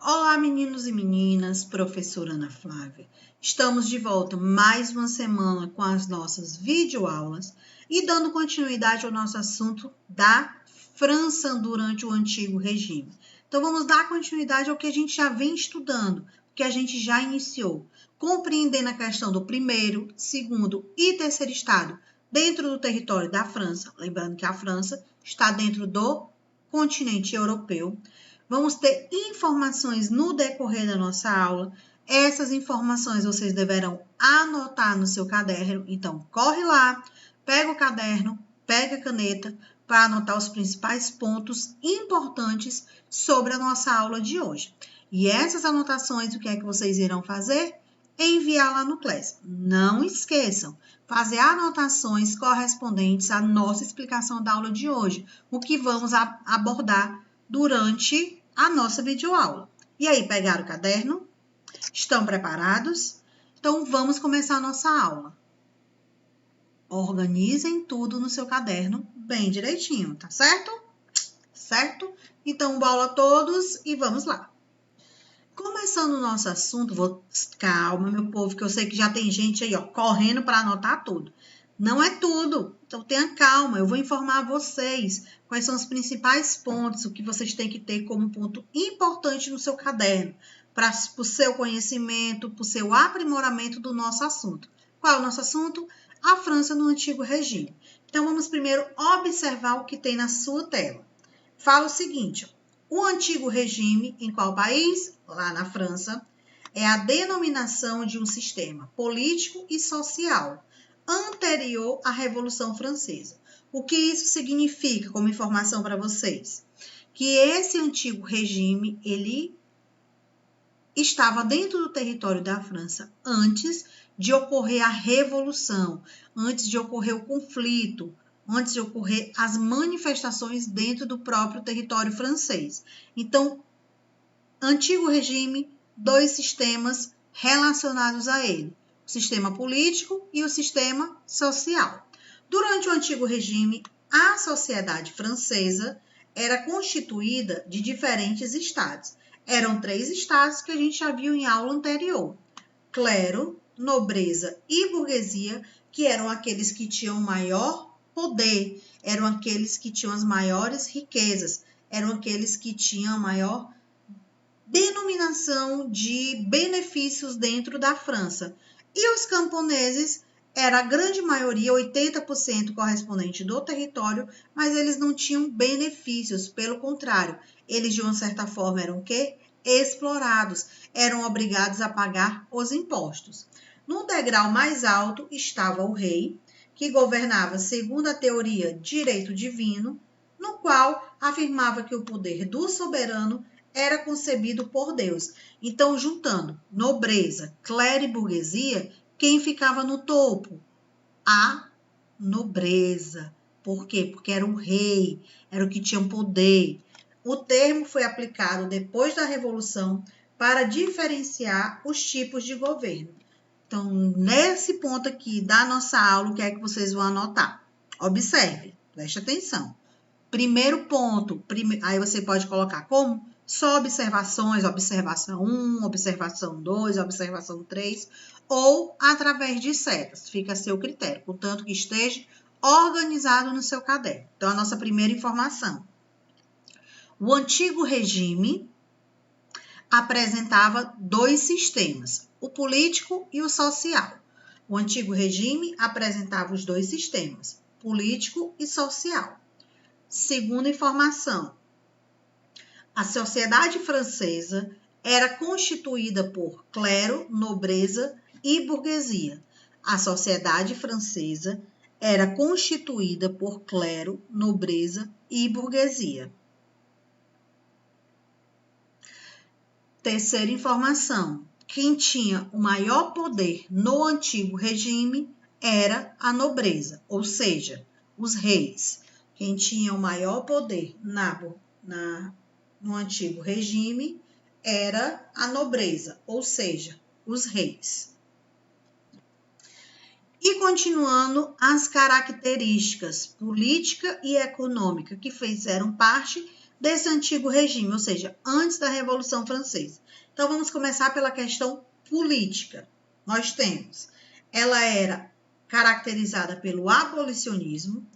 Olá, meninos e meninas, professora Ana Flávia. Estamos de volta mais uma semana com as nossas videoaulas e dando continuidade ao nosso assunto da França durante o Antigo Regime. Então, vamos dar continuidade ao que a gente já vem estudando, que a gente já iniciou, compreendendo a questão do primeiro, segundo e terceiro estado dentro do território da França. Lembrando que a França está dentro do continente europeu. Vamos ter informações no decorrer da nossa aula. Essas informações vocês deverão anotar no seu caderno. Então, corre lá, pega o caderno, pega a caneta para anotar os principais pontos importantes sobre a nossa aula de hoje. E essas anotações, o que é que vocês irão fazer? Enviar lá no Class. Não esqueçam, fazer anotações correspondentes à nossa explicação da aula de hoje, o que vamos abordar durante a nossa videoaula. E aí, pegaram o caderno? Estão preparados? Então, vamos começar a nossa aula. Organizem tudo no seu caderno bem direitinho, tá certo? Certo? Então, bola a todos e vamos lá. Começando o nosso assunto, calma, meu povo, que eu sei que já tem gente aí, ó, correndo para anotar tudo. Não é tudo, então tenha calma, eu vou informar vocês quais são os principais pontos, o que vocês têm que ter como ponto importante no seu caderno, para o seu conhecimento, para o seu aprimoramento do nosso assunto. Qual é o nosso assunto? A França no Antigo Regime. Então, vamos primeiro observar o que tem na sua tela. Fala o seguinte, ó. O Antigo Regime, em qual país? Lá na França, é a denominação de um sistema político e social anterior à Revolução Francesa. O que isso significa como informação para vocês? Que esse Antigo Regime, ele estava dentro do território da França antes de ocorrer a Revolução, antes de ocorrer o conflito, antes de ocorrer as manifestações dentro do próprio território francês. Então, Antigo Regime, dois sistemas relacionados a ele, o sistema político e o sistema social. Durante o Antigo Regime, a sociedade francesa era constituída de diferentes estados. Eram 3 estados que a gente já viu em aula anterior: clero, nobreza e burguesia, que eram aqueles que tinham maior poder, eram aqueles que tinham as maiores riquezas, eram aqueles que tinham a maior denominação de benefícios dentro da França. E os camponeses era a grande maioria, 80% correspondente do território, mas eles não tinham benefícios, pelo contrário, eles de uma certa forma eram o quê? Explorados, eram obrigados a pagar os impostos. No degrau mais alto estava o rei, que governava segundo a teoria direito divino, no qual afirmava que o poder do soberano era concebido por Deus. Então, juntando nobreza, clero e burguesia, quem ficava no topo? A nobreza. Por quê? Porque era o rei, era o que tinha poder. O termo foi aplicado depois da Revolução para diferenciar os tipos de governo. Então, nesse ponto aqui da nossa aula, o que é que vocês vão anotar? Observe, preste atenção. Primeiro ponto, aí você pode colocar como? Só observações, observação 1, observação 2, observação 3, ou através de setas, fica a seu critério, contanto que esteja organizado no seu caderno. Então, a nossa primeira informação. O Antigo Regime apresentava 2 sistemas, o político e o social. O Antigo Regime apresentava os 2 sistemas, político e social. Segunda informação, a sociedade francesa era constituída por clero, nobreza e burguesia. A sociedade francesa era constituída por clero, nobreza e burguesia. Terceira informação, quem tinha o maior poder no Antigo Regime era a nobreza, ou seja, os reis. Quem tinha o maior poder no Antigo Regime era a nobreza, ou seja, os reis. E continuando, as características política e econômica que fizeram parte desse antigo regime, ou seja, antes da Revolução Francesa. Então, vamos começar pela questão política. Nós temos, ela era caracterizada pelo abolicionismo,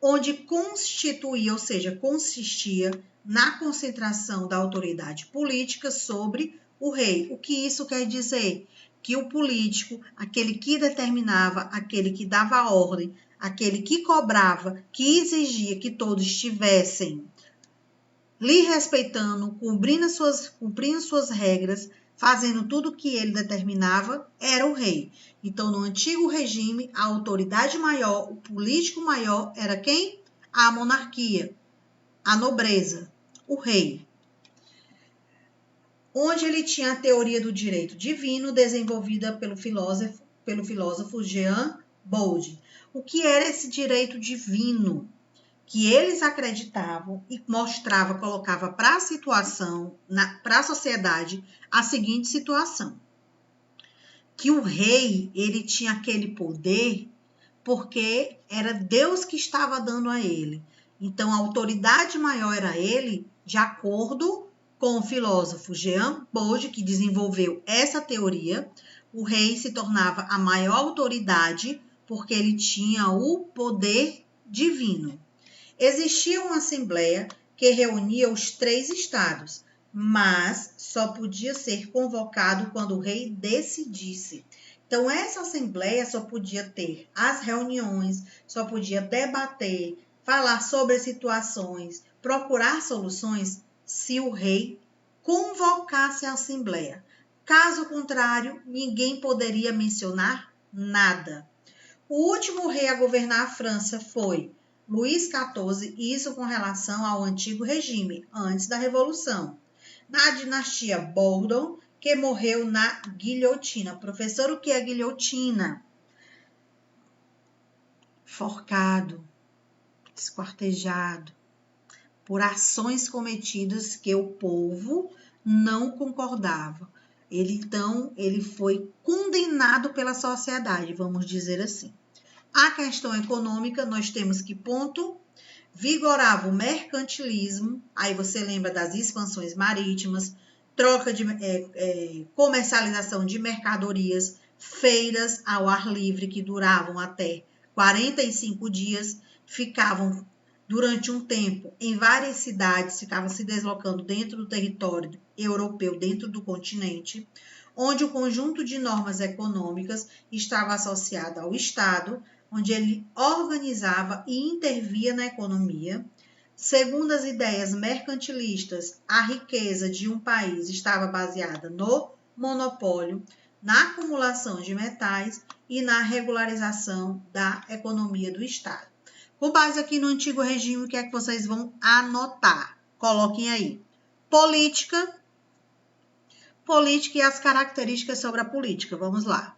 onde constituía, ou seja, consistia na concentração da autoridade política sobre o rei. O que isso quer dizer? Que o político, aquele que determinava, aquele que dava ordem, aquele que cobrava, que exigia que todos estivessem lhe respeitando, cumprindo suas regras, fazendo tudo o que ele determinava, era o rei. Então, no antigo regime, a autoridade maior, o político maior, era quem? A monarquia, a nobreza, o rei. Onde ele tinha a teoria do direito divino, desenvolvida pelo filósofo Jean Bold. O que era esse direito divino? Que eles acreditavam e mostrava, colocava para a situação, para a sociedade, a seguinte situação. Que o rei, ele tinha aquele poder porque era Deus que estava dando a ele. Então, a autoridade maior era ele, de acordo com o filósofo Jean Bold, que desenvolveu essa teoria. O rei se tornava a maior autoridade porque ele tinha o poder divino. Existia uma assembleia que reunia os 3 estados, mas só podia ser convocado quando o rei decidisse. Então, essa assembleia só podia ter as reuniões, só podia debater, falar sobre as situações, procurar soluções, se o rei convocasse a assembleia. Caso contrário, ninguém poderia mencionar nada. O último rei a governar a França foi Luís XIV, isso com relação ao antigo regime, antes da Revolução. Na dinastia Bourbon, que morreu na guilhotina. Professor, o que é guilhotina? Forcado, esquartejado, por ações cometidas que o povo não concordava. Ele foi condenado pela sociedade, vamos dizer assim. A questão econômica, nós temos que ponto? Vigorava o mercantilismo, aí você lembra das expansões marítimas, troca de comercialização de mercadorias, feiras ao ar livre que duravam até 45 dias, ficavam durante um tempo em várias cidades, ficavam se deslocando dentro do território europeu, dentro do continente, onde o conjunto de normas econômicas estava associado ao Estado, onde ele organizava e intervia na economia. Segundo as ideias mercantilistas, a riqueza de um país estava baseada no monopólio, na acumulação de metais e na regularização da economia do Estado. Com base aqui no antigo regime, o que é que vocês vão anotar? Coloquem aí. Política e as características sobre a política. Vamos lá.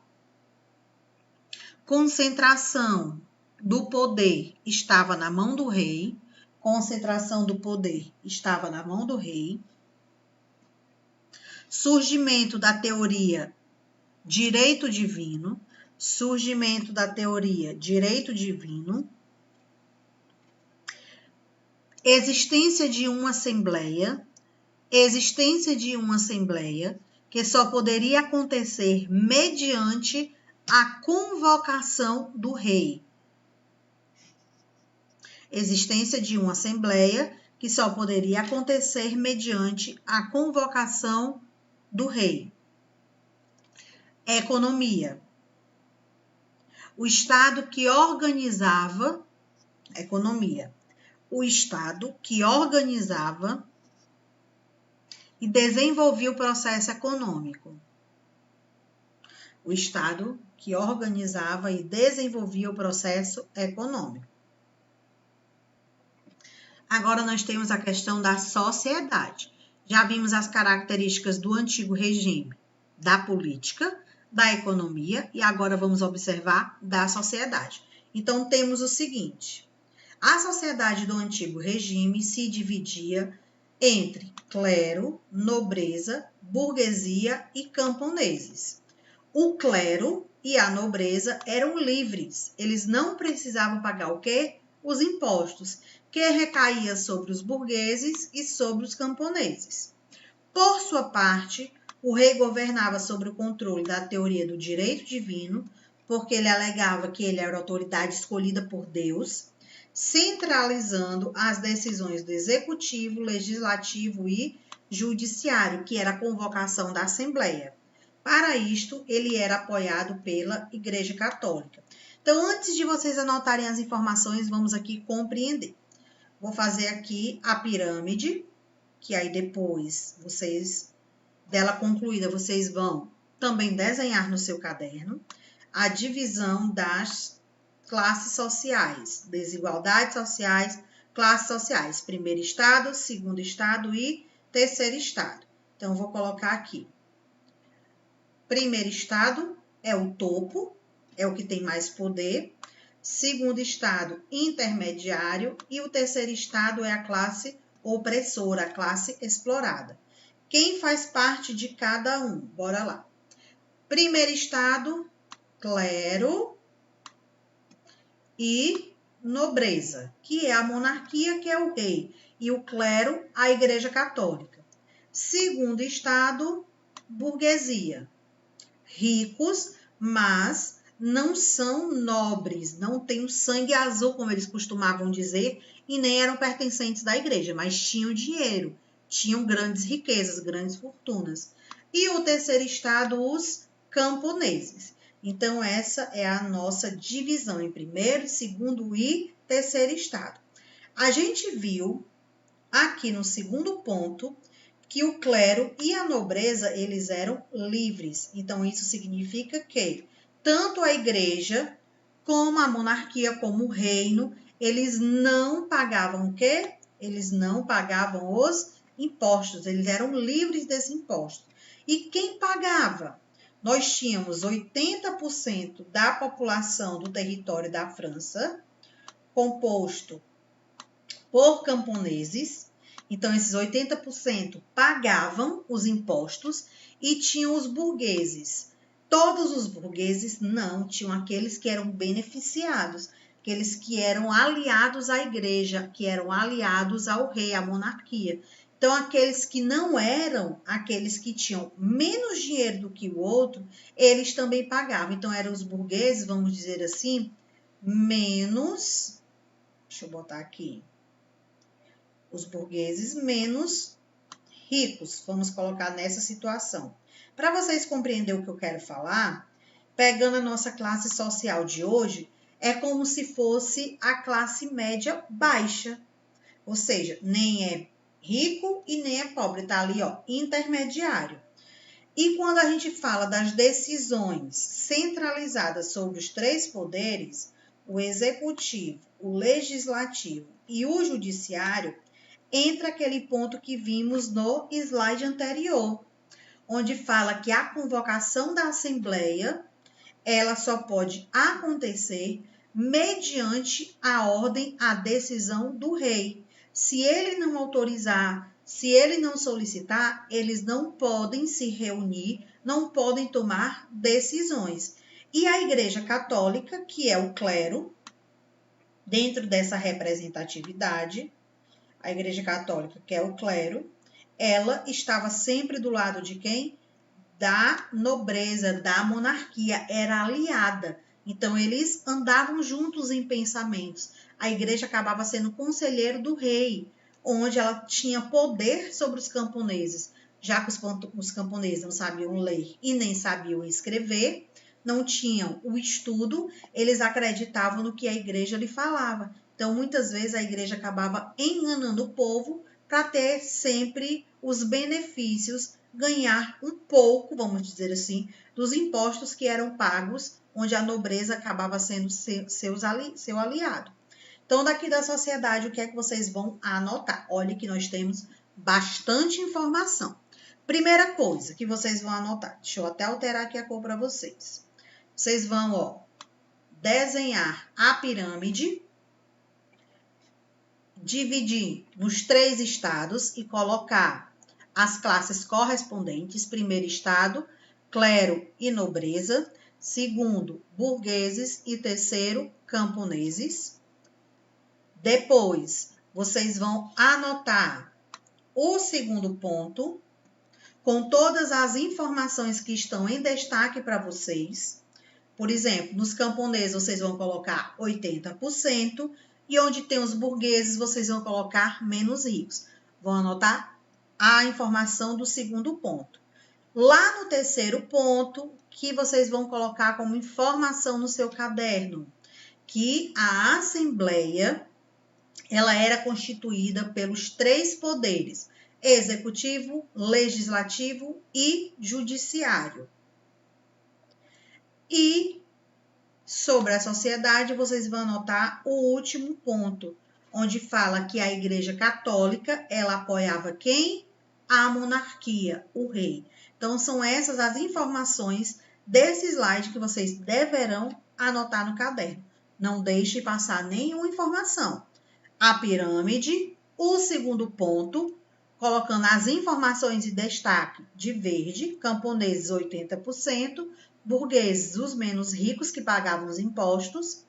Concentração do poder estava na mão do rei. Concentração do poder estava na mão do rei. Surgimento da teoria direito divino. Surgimento da teoria direito divino. Existência de uma assembleia. Existência de uma assembleia que só poderia acontecer mediante a convocação do rei. Existência de uma assembleia que só poderia acontecer mediante a convocação do rei. Economia. O Estado que organizava, economia. O Estado que organizava e desenvolvia o processo econômico. O Estado que organizava e desenvolvia o processo econômico. Agora nós temos a questão da sociedade. Já vimos as características do antigo regime, da política, da economia e agora vamos observar da sociedade. Então temos o seguinte: a sociedade do antigo regime se dividia entre clero, nobreza, burguesia e camponeses. O clero e a nobreza eram livres, eles não precisavam pagar o quê? Os impostos. que recaía sobre os burgueses e sobre os camponeses. Por sua parte, o rei governava sob o controle da teoria do direito divino, porque ele alegava que ele era a autoridade escolhida por Deus, centralizando as decisões do executivo, legislativo e judiciário, que era a convocação da Assembleia. Para isto, ele era apoiado pela Igreja Católica. Então, antes de vocês anotarem as informações, vamos aqui compreender. Vou fazer aqui a pirâmide, que aí depois, dela concluída, vocês vão também desenhar no seu caderno a divisão das classes sociais, desigualdades sociais, classes sociais, primeiro estado, segundo estado e terceiro estado. Então, vou colocar aqui. Primeiro estado é o topo, é o que tem mais poder. Segundo estado, intermediário. E o terceiro estado é a classe opressora, a classe explorada. Quem faz parte de cada um? Bora lá. Primeiro estado, clero e nobreza, que é a monarquia, que é o rei, e o clero, a Igreja Católica. Segundo estado, burguesia. Ricos, mas não são nobres, não têm o sangue azul, como eles costumavam dizer, e nem eram pertencentes da igreja, mas tinham dinheiro, tinham grandes riquezas, grandes fortunas. E o terceiro estado, os camponeses. Então, essa é a nossa divisão em primeiro, segundo e terceiro estado. A gente viu aqui no segundo ponto que o clero e a nobreza, eles eram livres. Então, isso significa que tanto a igreja, como a monarquia, como o reino, eles não pagavam o quê? Eles não pagavam os impostos, eles eram livres desse imposto. E quem pagava? Nós tínhamos 80% da população do território da França composto por camponeses. Então, esses 80% pagavam os impostos e tinham os burgueses. Todos os burgueses não, tinham aqueles que eram beneficiados, aqueles que eram aliados à igreja, que eram aliados ao rei, à monarquia. Então, aqueles que não eram, aqueles que tinham menos dinheiro do que o outro, eles também pagavam. Então, eram os burgueses, vamos dizer assim, menos... Deixa eu botar aqui. Os burgueses menos ricos, vamos colocar nessa situação. Para vocês compreenderem o que eu quero falar, pegando a nossa classe social de hoje, é como se fosse a classe média baixa. Ou seja, nem é rico e nem é pobre, tá ali, ó, intermediário. E quando a gente fala das decisões centralizadas sobre os três poderes, o executivo, o legislativo e o judiciário, entra aquele ponto que vimos no slide anterior, onde fala que a convocação da Assembleia, ela só pode acontecer mediante a ordem, a decisão do rei. Se ele não autorizar, se ele não solicitar, eles não podem se reunir, não podem tomar decisões. E a Igreja Católica, que é o clero, dentro dessa representatividade, a Igreja Católica, que é o clero, ela estava sempre do lado de quem? Da nobreza, da monarquia, era aliada. Então, eles andavam juntos em pensamentos. A igreja acabava sendo conselheiro do rei, onde ela tinha poder sobre os camponeses. Já que os camponeses não sabiam ler e nem sabiam escrever, não tinham o estudo, eles acreditavam no que a igreja lhe falava. Então, muitas vezes, a igreja acabava enganando o povo para ter sempre os benefícios, ganhar um pouco, vamos dizer assim, dos impostos que eram pagos, onde a nobreza acabava sendo seu aliado. Então, daqui da sociedade, o que é que vocês vão anotar? Olha que nós temos bastante informação. Primeira coisa que vocês vão anotar, deixa eu até alterar aqui a cor para vocês. Vocês vão, ó, desenhar a pirâmide, dividir nos 3 estados e colocar as classes correspondentes. Primeiro estado, clero e nobreza. Segundo, burgueses. E terceiro, camponeses. Depois, vocês vão anotar o segundo ponto, com todas as informações que estão em destaque para vocês. Por exemplo, nos camponeses vocês vão colocar 80%, e onde tem os burgueses vocês vão colocar menos ricos. Vão anotar a informação do segundo ponto. Lá no terceiro ponto, que vocês vão colocar como informação no seu caderno, que a Assembleia, ela era constituída pelos 3 poderes: executivo, legislativo e judiciário. E sobre a sociedade, vocês vão anotar o último ponto, onde fala que a Igreja Católica, ela apoiava quem? A monarquia, o rei. Então, são essas as informações desse slide que vocês deverão anotar no caderno. Não deixe passar nenhuma informação. A pirâmide, o segundo ponto, colocando as informações de destaque de verde: camponeses 80%, burgueses os menos ricos que pagavam os impostos.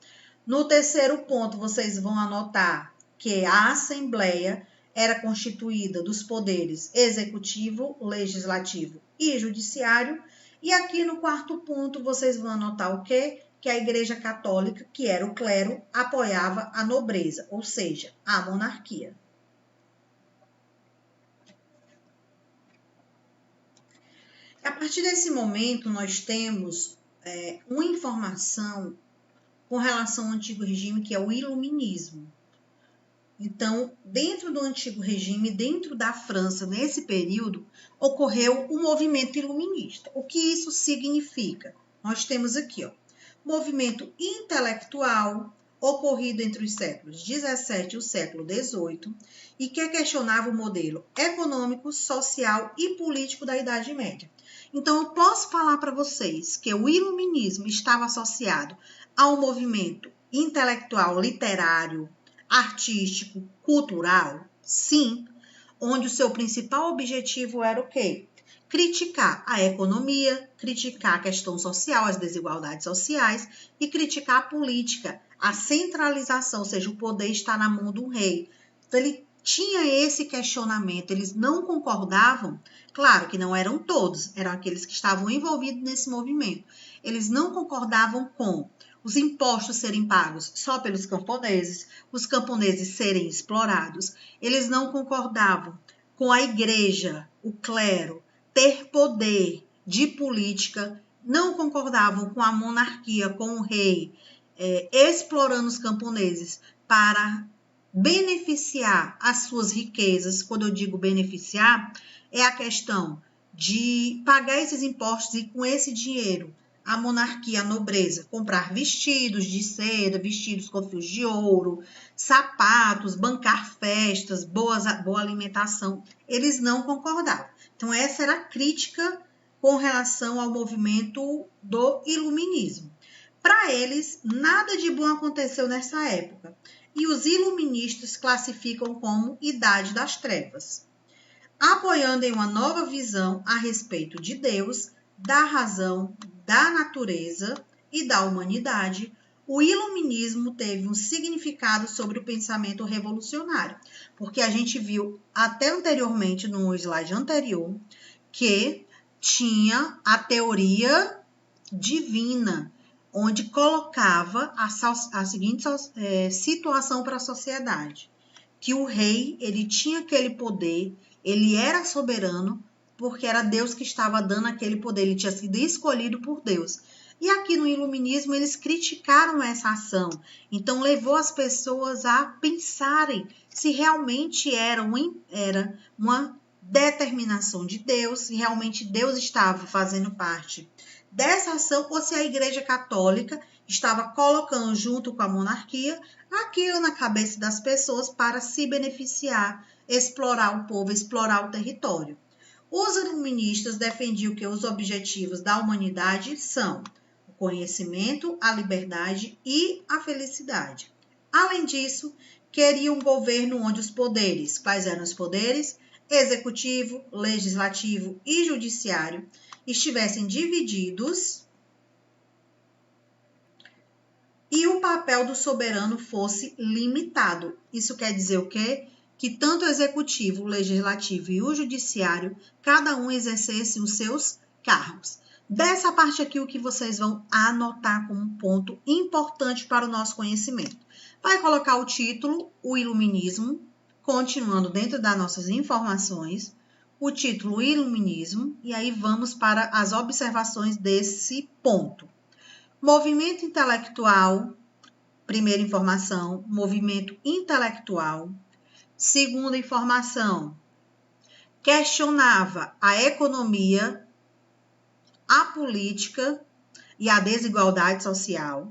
No terceiro ponto, vocês vão anotar que a Assembleia era constituída dos poderes executivo, legislativo e judiciário. E aqui no quarto ponto, vocês vão anotar o quê? Que a Igreja Católica, que era o clero, apoiava a nobreza, ou seja, a monarquia. A partir desse momento, nós temos uma informação com relação ao antigo regime, que é o iluminismo. Então, dentro do antigo regime, dentro da França, nesse período, ocorreu o movimento iluminista. O que isso significa? Nós temos aqui, movimento intelectual ocorrido entre os séculos 17 e o século 18 e que questionava o modelo econômico, social e político da Idade Média. Então, eu posso falar para vocês que o iluminismo estava associado ao movimento intelectual, literário, artístico, cultural? Sim, onde o seu principal objetivo era o quê? Criticar a economia, criticar a questão social, as desigualdades sociais e criticar a política, a centralização, ou seja, o poder está na mão do rei. Então, ele tinha esse questionamento, eles não concordavam, claro que não eram todos, eram aqueles que estavam envolvidos nesse movimento, eles não concordavam com os impostos serem pagos só pelos camponeses, os camponeses serem explorados, eles não concordavam com a igreja, o clero, ter poder de política, não concordavam com a monarquia, com o rei, explorando os camponeses para beneficiar as suas riquezas. Quando eu digo beneficiar, é a questão de pagar esses impostos e com esse dinheiro a monarquia, a nobreza, comprar vestidos de seda, vestidos com fios de ouro, sapatos, bancar festas, boa alimentação. Eles não concordavam. Então, essa era a crítica com relação ao movimento do iluminismo. Para eles, nada de bom aconteceu nessa época. E os iluministas classificam como Idade das Trevas, apoiando em uma nova visão a respeito de Deus, da razão, da natureza e da humanidade. O iluminismo teve um significado sobre o pensamento revolucionário, porque a gente viu até anteriormente, no slide anterior, que tinha a teoria divina, onde colocava a seguinte situação para a sociedade, que o rei, ele tinha aquele poder, ele era soberano, porque era Deus que estava dando aquele poder, ele tinha sido escolhido por Deus. E aqui no iluminismo eles criticaram essa ação, então levou as pessoas a pensarem se realmente era uma determinação de Deus, se realmente Deus estava fazendo parte dessa ação, ou se a Igreja Católica estava colocando junto com a monarquia aquilo na cabeça das pessoas para se beneficiar, explorar o povo, explorar o território. Os iluministas defendiam que os objetivos da humanidade são o conhecimento, a liberdade e a felicidade. Além disso, queriam um governo onde os poderes, quais eram os poderes? Executivo, legislativo e judiciário, estivessem divididos e o papel do soberano fosse limitado. Isso quer dizer o quê? Que tanto o executivo, o legislativo e o judiciário, cada um exercesse os seus cargos. Dessa parte aqui, o que vocês vão anotar como um ponto importante para o nosso conhecimento. Vai colocar o título, o Iluminismo, continuando dentro das nossas informações, o título Iluminismo, e aí vamos para as observações desse ponto. Movimento intelectual, primeira informação, movimento intelectual. Segunda informação, questionava a economia, a política e a desigualdade social.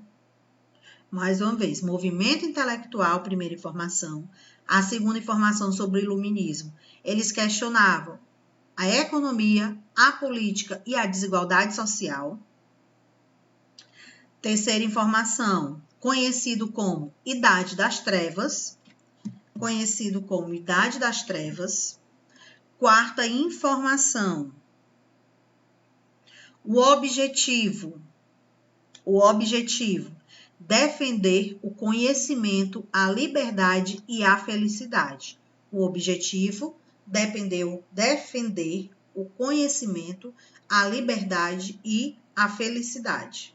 Mais uma vez, movimento intelectual, primeira informação. A segunda informação sobre o iluminismo. Eles questionavam a economia, a política e a desigualdade social. Terceira informação, conhecido como Idade das Trevas. Conhecido como Idade das Trevas. Quarta informação, o objetivo, defender o conhecimento, a liberdade e a felicidade. O objetivo, defender o conhecimento, a liberdade e a felicidade.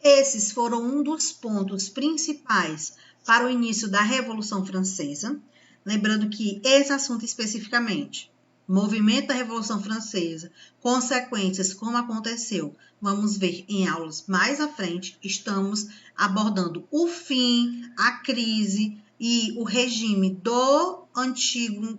Esses foram um dos pontos principais para o início da Revolução Francesa. Lembrando que esse assunto especificamente, movimento da Revolução Francesa, consequências, como aconteceu, vamos ver em aulas mais à frente. Estamos abordando o fim, a crise e o regime do antigo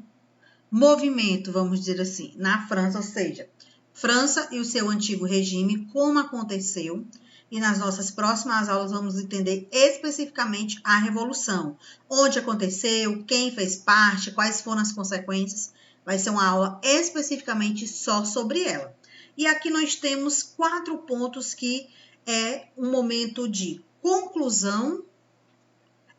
movimento, vamos dizer assim, na França, ou seja, França e o seu antigo regime, como aconteceu. E nas nossas próximas aulas vamos entender especificamente a Revolução, onde aconteceu, quem fez parte, quais foram as consequências. Vai ser uma aula especificamente só sobre ela. E aqui nós temos 4 pontos que é um momento de conclusão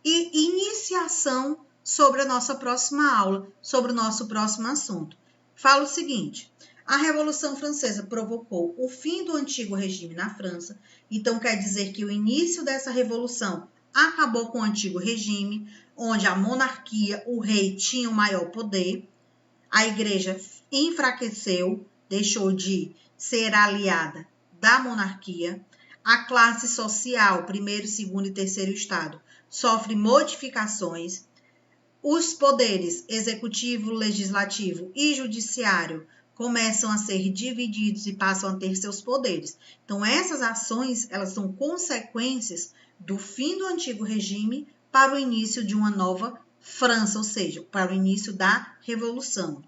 e iniciação sobre a nossa próxima aula, sobre o nosso próximo assunto. Fala o seguinte: a Revolução Francesa provocou o fim do antigo regime na França, então quer dizer que o início dessa revolução acabou com o antigo regime, onde a monarquia, o rei, tinha o maior poder, a igreja enfraqueceu, deixou de ser aliada da monarquia, a classe social, primeiro, segundo e terceiro estado, sofre modificações, os poderes executivo, legislativo e judiciário começam a ser divididos e passam a ter seus poderes. Então, essas ações, elas são consequências do fim do antigo regime para o início de uma nova França, ou seja, para o início da Revolução.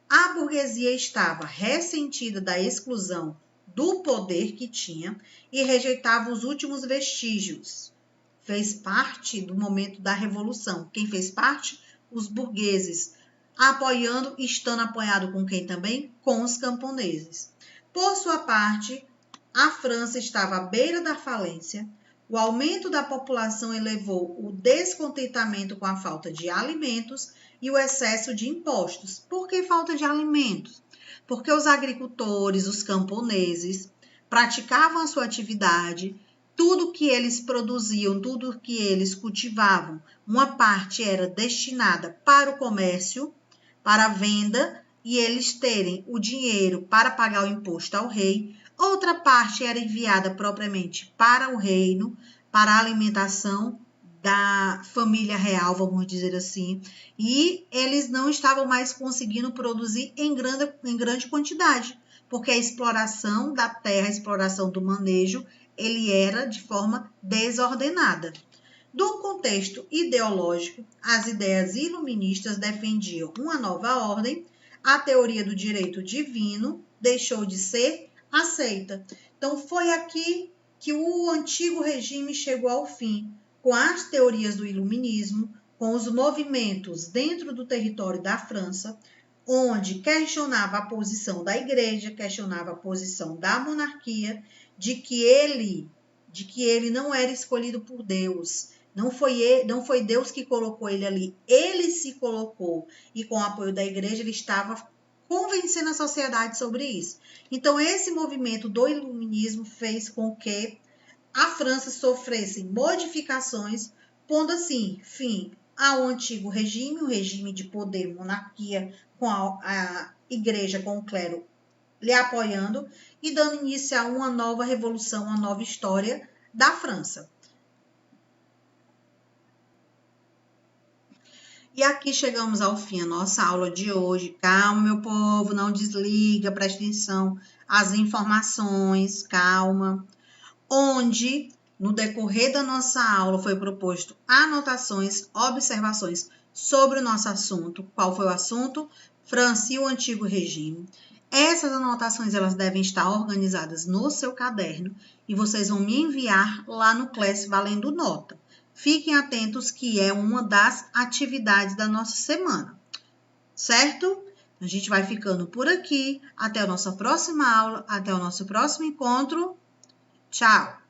A burguesia estava ressentida da exclusão do poder que tinha e rejeitava os últimos vestígios. Fez parte do momento da Revolução. Quem fez parte? Os burgueses, estando apoiado com quem também? Com os camponeses. Por sua parte, a França estava à beira da falência. O aumento da população elevou o descontentamento com a falta de alimentos e o excesso de impostos. Por que falta de alimentos? Porque os agricultores, os camponeses, praticavam a sua atividade, tudo que eles produziam, tudo que eles cultivavam, uma parte era destinada para o comércio, para a venda, e eles terem o dinheiro para pagar o imposto ao rei. Outra parte era enviada propriamente para o reino, para a alimentação da família real, vamos dizer assim, e eles não estavam mais conseguindo produzir em grande quantidade, porque a exploração da terra, a exploração do manejo, ele era de forma desordenada. Do contexto ideológico, as ideias iluministas defendiam uma nova ordem, a teoria do direito divino deixou de ser aceita. Então, foi aqui que o antigo regime chegou ao fim, com as teorias do iluminismo, com os movimentos dentro do território da França, onde questionava a posição da igreja, questionava a posição da monarquia, de que ele não era escolhido por Deus. Não foi Deus que colocou ele ali, ele se colocou, e com o apoio da igreja ele estava convencendo a sociedade sobre isso. Então, esse movimento do iluminismo fez com que a França sofresse modificações, pondo assim fim ao antigo regime, o regime de poder, monarquia, com a igreja, com o clero lhe apoiando, e dando início a uma nova revolução, uma nova história da França. E aqui chegamos ao fim da nossa aula de hoje. Calma, meu povo, não desliga, preste atenção às informações, calma. Onde, no decorrer da nossa aula, foi proposto anotações, observações sobre o nosso assunto. Qual foi o assunto? França e o antigo regime. Essas anotações elas devem estar organizadas no seu caderno e vocês vão me enviar lá no Class valendo nota. Fiquem atentos que é uma das atividades da nossa semana, certo? A gente vai ficando por aqui. Até a nossa próxima aula, até o nosso próximo encontro. Tchau!